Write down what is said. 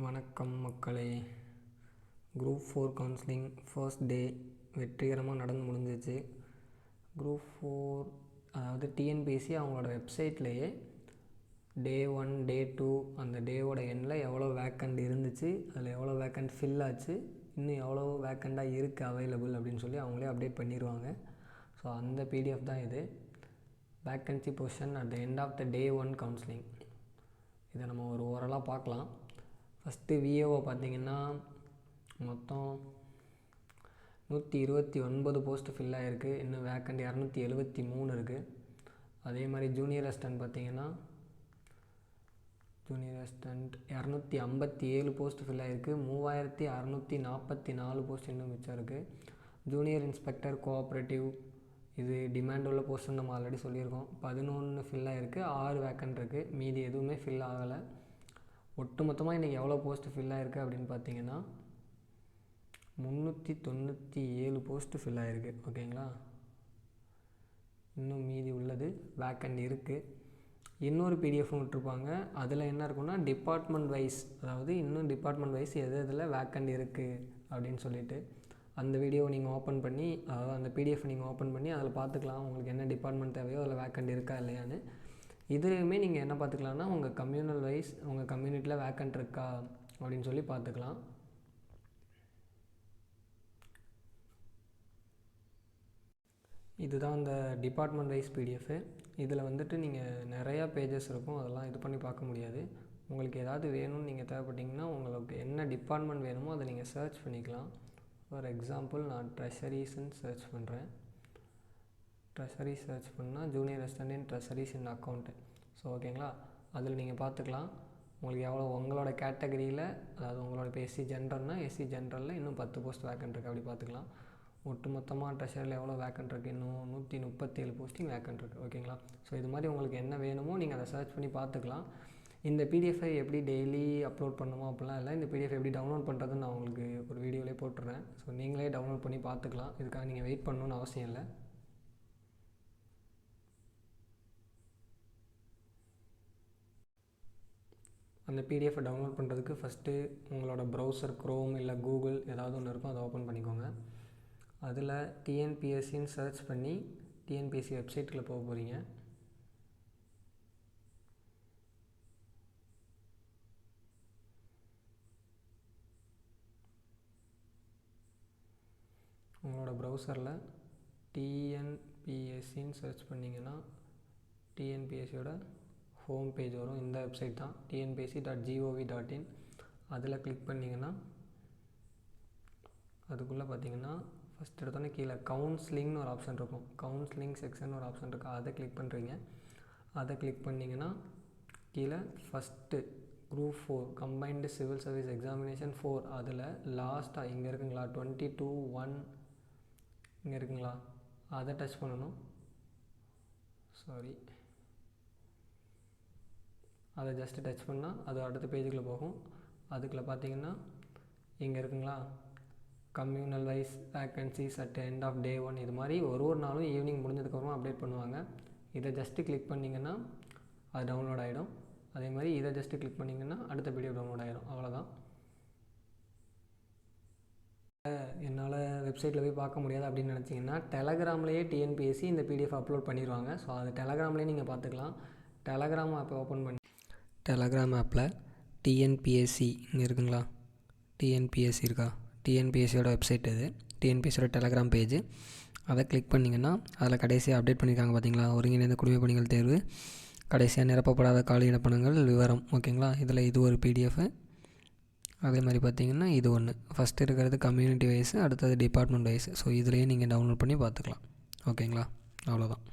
வணக்கம் மக்களே. Group 4 counselling first day வெற்றிகரமாக நடந்து முடிஞ்சிச்சு. குரூப் 4 அதாவது டிஎன்பிஎஸ்சி அவங்களோட வெப்சைட்லேயே டே 1 டே 2 அந்த டேவோட எண்ணில் எவ்வளோ வேக்கண்ட் இருந்துச்சு, அதில் எவ்வளோ வேக்கண்ட் ஃபில் ஆச்சு, இன்னும் எவ்வளோ வேக்கண்டாக இருக்குது அவைலபிள் அப்படின்னு சொல்லி அவங்களே அப்டேட் பண்ணிடுவாங்க. ஸோ அந்த பிடிஎஃப் தான் இது. Vacancy position at the end of the day 1 counselling. இதை நம்ம ஒரு ஓரலாக பார்க்கலாம். ஃபஸ்ட்டு விஏஓ பார்த்திங்கன்னா மொத்தம் 129 போஸ்ட்டு ஃபில் ஆகிருக்கு. இன்னும் வேக்கண்ட் 273 இருக்குது. அதே மாதிரி ஜூனியர் அசிஸ்டன்ட் பார்த்திங்கன்னா ஜூனியர் அசிஸ்டன்ட் 257 போஸ்ட்டு ஃபில் ஆகிருக்கு. 3644 போஸ்ட் இன்னும் மிச்சம் இருக்குது. ஜூனியர் இன்ஸ்பெக்டர் கோஆப்ரேட்டிவ் இது டிமாண்ட் உள்ள போஸ்ட்டுன்னு நம்ம ஆல்ரெடி சொல்லியிருக்கோம். 11 ஃபில் ஆகிருக்கு. 6 வேக்கண்ட் இருக்குது. மீதி எதுவுமே ஃபில் ஆகலை. ஒட்டு மொத்தமாக இன்றைக்கி எவ்வளோ போஸ்ட்டு ஃபில் ஆகிருக்கு அப்படின்னு பார்த்தீங்கன்னா 397 போஸ்ட்டு ஃபில் ஆகிருக்கு. ஓகேங்களா, இன்னும் மீதி உள்ளது வேக்கண்ட் இருக்குது. இன்னொரு பிடிஎஃப்பும் விட்டுருப்பாங்க. அதில் என்ன இருக்குன்னா டிபார்ட்மெண்ட் வைஸ், அதாவது இன்னும் டிபார்ட்மெண்ட் வைஸ் எது எதில் வேக்கண்ட் இருக்குது அப்படின்னு சொல்லிட்டு அந்த வீடியோவை நீங்கள் ஓப்பன் பண்ணி, அதாவது அந்த பிடிஎஃப் நீங்கள் ஓப்பன் பண்ணி அதில் பார்த்துக்கலாம் உங்களுக்கு என்ன டிபார்ட்மெண்ட் தேவையோ அதில் வேக்கண்ட் இருக்கா இல்லையான்னு. இதுலேயுமே நீங்கள் என்ன பார்த்துக்கலான்னா உங்கள் கம்யூனல் வைஸ் உங்கள் கம்யூனிட்டியில் வேக்கண்ட் இருக்கா அப்படின்னு சொல்லி பார்த்துக்கலாம். இதுதான் அந்த டிபார்ட்மெண்ட் வைஸ் பிடிஎஃப்பு. இதில் வந்துட்டு நீங்கள் நிறையா பேஜஸ் இருக்கும், அதெல்லாம் இது பண்ணி பார்க்க முடியாது. உங்களுக்கு ஏதாவது வேணும்னு நீங்கள் தேவைப்பட்டிங்கன்னா உங்களுக்கு என்ன டிபார்ட்மெண்ட் வேணுமோ அதை நீங்கள் சர்ச் பண்ணிக்கலாம். ஃபார் எக்ஸாம்பிள் நான் ட்ரெஷரிஸ்ன்னு சர்ச் பண்ணுறேன். ட்ரெஷரி சர்ச் பண்ணால் ஜூனியர் அசிஸ்டன்ட் இன் ட்ரெஷரிஸ் இன் அக்கௌண்ட்டு. ஸோ ஓகேங்களா, அதில் நீங்கள் பார்த்துக்கலாம் உங்களுக்கு எவ்வளோ உங்களோட கேட்டகரியில், அதாவது உங்களோட இப்போ எஸ்சி ஜென்ரல்னால் எஸ்சி ஜென்ரலில் இன்னும் 10 போஸ்ட் வேக்கண்ட் இருக்குது. அப்படி பார்த்துக்கலாம். ஒட்டு மொத்தமாக ட்ரெஷரியில் எவ்வளோ வேக்கண்ட் இருக்குது, இன்னும் 137 போஸ்டிங் வேக்கண்ட் இருக்குது. ஓகேங்களா, ஸோ இது மாதிரி உங்களுக்கு என்ன வேணுமோ நீங்கள் அதை சர்ச் பண்ணி பார்த்துக்கலாம். இந்த பிடிஎஃபை எப்படி டெய்லி அப்லோட் பண்ணுமோ அப்படிலாம் இல்லை. இந்த பிடிஎஃப் எப்படி டவுன்லோட் பண்ணுறதுன்னு நான் உங்களுக்கு ஒரு வீடியோவிலே போட்டுடுறேன். ஸோ நீங்களே டவுன்லோட் பண்ணி பார்த்துக்கலாம். இதுக்காக நீங்கள் வெயிட் பண்ணணுன்னு அவசியம் இல்லை. அந்த பிடிஎஃபை டவுன்லோட் பண்ணுறதுக்கு ஃபஸ்ட்டு உங்களோட ப்ரௌசர் க்ரோம் இல்லை கூகுள் ஏதாவது ஒன்று இருக்கும், அதை ஓப்பன் பண்ணிக்கோங்க. அதில் டிஎன்பிஎஸ்சின்னு சர்ச் பண்ணி டிஎன்பிஎஸ்சி வெப்சைட்டில் போக போகிறீங்க. உங்களோட ப்ரௌசரில் டிஎன்பிஎஸ்சின்னு சர்ச் பண்ணிங்கன்னா டிஎன்பிஎஸ்சியோட ஹோம் பேஜ் வரும். இந்த வெப்சைட் தான் tnpsc.gov.in. அதில் கிளிக் பண்ணிங்கன்னா அதுக்குள்ளே பார்த்தீங்கன்னா ஃபஸ்ட் எடுத்தோன்னே கீழே கவுன்சிலிங்னு ஒரு ஆப்ஷன் இருக்கும். கவுன்சிலிங் செக்ஷன் ஒரு ஆப்ஷன் இருக்குது, அதை கிளிக் பண்ணுறீங்க. அதை கிளிக் பண்ணிங்கன்னா கீழே first group 4 combined civil service examination 4 அதில் லாஸ்ட்டாக இங்கே இருக்குங்களா 22(1) இங்கே இருக்குங்களா, அதை டச் பண்ணணும். அதை ஜஸ்ட்டு டச் பண்ணால் அது அடுத்த பேஜுக்குள்ளே போகும். அதுக்குள்ளே பார்த்தீங்கன்னா இங்கே இருக்குங்களா communal wise vacancies at end of day 1. இது மாதிரி ஒரு நாளும் ஈவினிங் முடிஞ்சதுக்கப்புறம் அப்டேட் பண்ணுவாங்க. இதை ஜஸ்ட்டு கிளிக் பண்ணிங்கன்னா அது டவுன்லோட் ஆகிடும். அதே மாதிரி இதை ஜஸ்ட்டு கிளிக் பண்ணிங்கன்னா அடுத்த பிடிஎஃப் டவுன்லோட் ஆகிடும். அவ்வளோதான். என்னால் வெப்சைட்டில் போய் பார்க்க முடியாது அப்படின்னு நினச்சிங்கன்னா டெலகிராம்லேயே டிஎன்பிஎஸ்சி இந்த பிடிஎஃப் அப்லோட் பண்ணிடுவாங்க. ஸோ அது டெலகிராம்லேயே நீங்கள் பார்த்துக்கலாம். டெலகிராம் ஆப்பை ஓப்பன் பண்ணி டெலகிராம் ஆப்பில் டிஎன்பிஎஸ்சி இங்கே இருக்குங்களா, டிஎன்பிஎஸ்சி இருக்கா, டிஎன்பிஎஸ்சியோட வெப்சைட் இது, டிஎன்பிஎஸ்சியோட டெலகிராம் பேஜ். அதை கிளிக் பண்ணிங்கன்னா அதில் கடைசியாக அப்டேட் பண்ணியிருக்காங்க பார்த்தீங்களா, ஒருங்கிணைந்த குடிமைப் பணிகள் தேர்வு கடைசியாக நிரப்பப்படாத காலி இனப்பணங்கள் விவரம். ஓகேங்களா, இதில் இது ஒரு பிடிஎஃப். அதே மாதிரி பார்த்திங்கன்னா இது ஒன்று ஃபஸ்ட்டு இருக்கிறது கம்யூனிட்டி வைஸ், அடுத்தது டிபார்ட்மெண்ட் வைஸ். ஸோ இதுலேயே நீங்கள் டவுன்லோட் பண்ணி பார்த்துக்கலாம். ஓகேங்களா, அவ்வளோதான்.